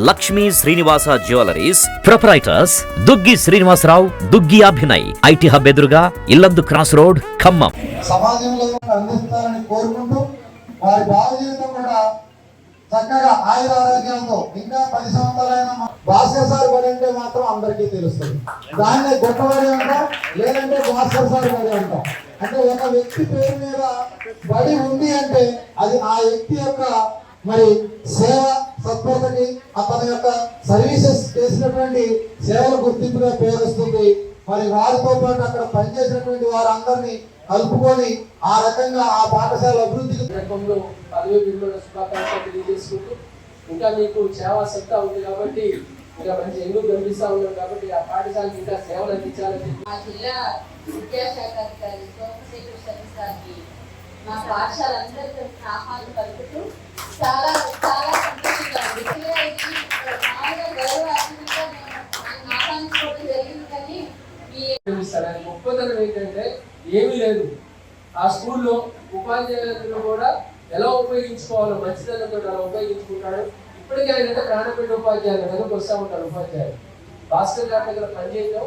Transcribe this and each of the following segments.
Lakshmi Srinivasa jewelleries proprietors Duggi Srinivasarao, Duggi Abhinay, IT hub ఎదురుగా Illandu cross road, Khammam. సమాజంలో అందిస్తారని కోరుకుంటూ వారి భావజీవితం కూడా చక్కగా ఆయుర ఆరోగ్యంతో ఇంకా 10 సంవత్సరాలైన భాస్కర్ సార్ బడి అంటే మాత్రం అందరికీ తెలుస్తుంది. దాన్నే గొప్పబడి ఉంటాం, లేదంటే భాస్కర్ సార్ బడి ఉంటాం. అంటే ఒక వ్యక్తి పేరు మీద బడి ఉంది అంటే అది ఆ వ్యక్తి యొక్క మరి సేవ సత్పరతకి, అతని యొక్క సర్వీసెస్ చేసినటువంటి సేవల గుర్తింపుగా పేరు వస్తుంది. మరి వారితో పాటు అక్కడ పనిచేసినటువంటి వారందరినీ కలుపుకొని ఆ రకంగా ఆ పాఠశాల అభివృద్ధికి శుభాకాంక్షలు తెలియజేసుకుంటూ ఇంకా మీకు సేవా సత్తా ఉంది కాబట్టి ఇంకా మంచి ఎందుకు గమనిస్తూ ఉన్నారు కాబట్టి ఆ పాఠశాలకు ఇంకా సేవలు అందించాలని మా జిల్లా విద్యాశాఖ అధికారి సోమశేఖర్ సతీష్ గారికి మా పాఠశాల అందరికీ ఆహ్వానం పలుకుతూ చాలా చాలా సంతోషంగా ఆహ్వానించుకోవడం జరిగింది. కానీ గొప్పతనం ఏంటంటే ఏమీ లేదు. ఆ స్కూల్లో ఉపాధ్యాయులు కూడా ఎలా ఉపయోగించుకోవాలో మంచితనంతో అలా ఉపయోగించుకుంటాడు. ఇప్పటికీ ఆయన ప్రాణపెట్టే ఉపాధ్యాయులు వెనక వస్తూ ఉంటారు. ఉపాధ్యాయులు భాస్కర్ గారి దగ్గర పనిచేయడం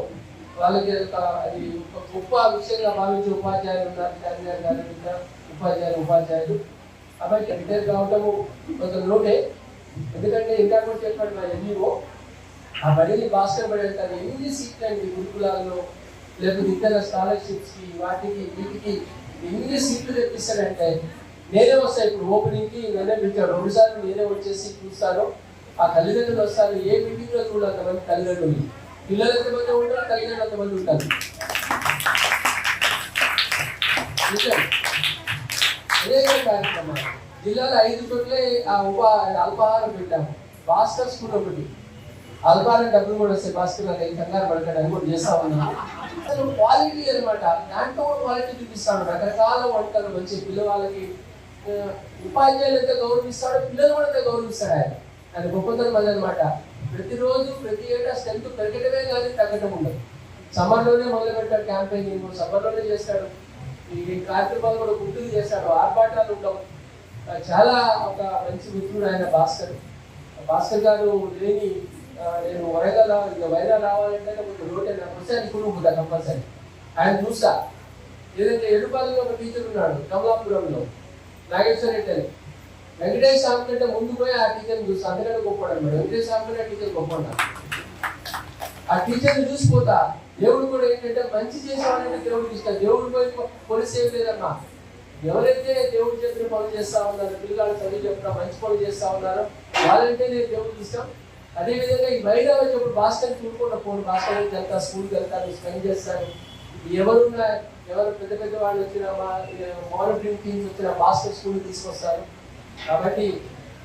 వాళ్ళకి అది ఒక గొప్ప విషయంగా భావించే ఉపాధ్యాయులు ఉన్నారు. ఉపాధ్యాయులు కాబట్టి రిటైర్ కావటము కొంత లోటే. ఎందుకంటే ఇంకా కూడా చెప్పాడు మా ఎన్ఈఓ ఆ బడిని భాస్కర్ బడి అంటారు. ఎన్ని సీట్లు అండి గురుకులాల్లో, లేకపోతే ఇతర స్కాలర్షిప్స్కి, వాటికి వీటికి ఎన్ని సీట్లు తెప్పిస్తాడంటే నేనే వస్తాను. ఇప్పుడు ఓపెనింగ్కి నేనే పిలిచాడు 2 సార్లు నేనే వచ్చేసి చూస్తాను. ఆ తల్లిదండ్రులు వస్తారు. ఏ మీటింగ్లో చూడాలి అంతమంది తల్లిదండ్రులు, పిల్లలు ఎంతమంది ఉంటారు, తల్లిదండ్రులు అంతమంది ఉంటారు. అనేక కార్యక్రమాలు జిల్లాలో 5 చోట్లే ఆ అల్పాహారం పెట్టాము. భాస్కర్ స్కూల్ ఒకటి అల్పాహారం డబ్బులు కూడా వస్తాయి. భాస్కర్ నాకు కంగారు పడతాడని కూడా చేస్తా ఉన్నాను. అసలు క్వాలిటీ అనమాట, దాంట్లో క్వాలిటీ చూపిస్తాడు. రకరకాల వంటలు మంచి పిల్లవాళ్ళకి ఉపాధ్యాయులు ఎంత గౌరవిస్తాడో పిల్లలు కూడా ఎంత గౌరవిస్తాడు. ఆయన గొప్పతనం అదనమాట. ప్రతిరోజు ప్రతి ఏటా స్ట్రెంత్ పెరగటమే కానీ తగ్గటం ఉండదు. సమ్మర్లోనే మొదలు పెట్టాడు క్యాంపెయినింగ్, సమ్మర్లోనే చేస్తాడు. ఈ కార్యక్రమాలు కూడా గుర్తులు చేస్తాడు. ఆర్భాటాలు ఉండవు. చాలా ఒక మంచి మిత్రుడు ఆయన భాస్కర్ గారు లేని నేను వైరా రావాలంటే కొంచెం రోడ్ వస్తే కుటుంబం కంపల్సరీ ఆయన చూస్తా. ఏదైతే ఎడుపాలలో ఒక టీచర్ ఉన్నాడు కమలాపురంలో, నాగేశ్వర రెడ్డి అని. వెంకటేష్ స్వామి కంటే ముందు పోయి ఆ టీచర్ని చూస్తా. అందుకంటే గొప్పడు అనమాట. వెంకటేష్ స్వామి కంటే టీచర్ గొప్ప. ఆ టీచర్ని చూసిపోతా. దేవుడు కూడా ఏంటంటే మంచి చేసేవాళ్ళంటే దేవుడికి ఇష్టం. దేవుడు పోయి పోలీస్ ఏం లేదమ్మా. ఎవరైతే దేవుడు చెప్పిన పనులు చేస్తా ఉన్నారో, పిల్లలు చదివి చెప్పిన మంచి పనులు చేస్తా ఉన్నారో వాళ్ళంటే నేను దేవుడికి ఇష్టం. అదేవిధంగా ఈ బయట వచ్చేప్పుడు భాస్కర్ చూడకుండా పోను. భాస్కర్ వెళ్తా, స్కూల్కి వెళ్తాను, స్పెండ్ చేస్తాను. ఎవరు పెద్ద వాళ్ళు వచ్చిన మానిటరింగ్ టీమ్స్ వచ్చిన భాస్కర్ స్కూల్కి తీసుకొస్తారు. కాబట్టి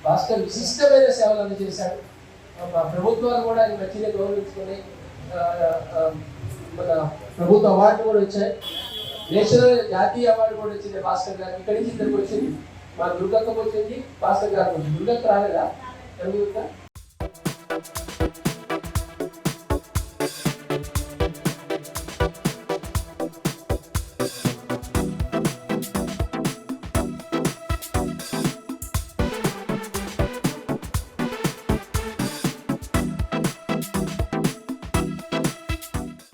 భాస్కర్ విశిష్టమైన సేవలు అందజేశాడు. ప్రభుత్వాలు కూడా ఆయన మంచిగా గౌరవించుకొని మన ప్రభుత్వ అవార్డు కూడా వచ్చాయి. నేషనల్ జాతీయ అవార్డు కూడా వచ్చింది భాస్కర్ గారికి. ఇక్కడి నుంచి ఇద్దరికి వచ్చింది. మా దుర్గక్కకు వచ్చింది, భాస్కర్ గారికి వచ్చింది. దుర్గక్క రాలేదా?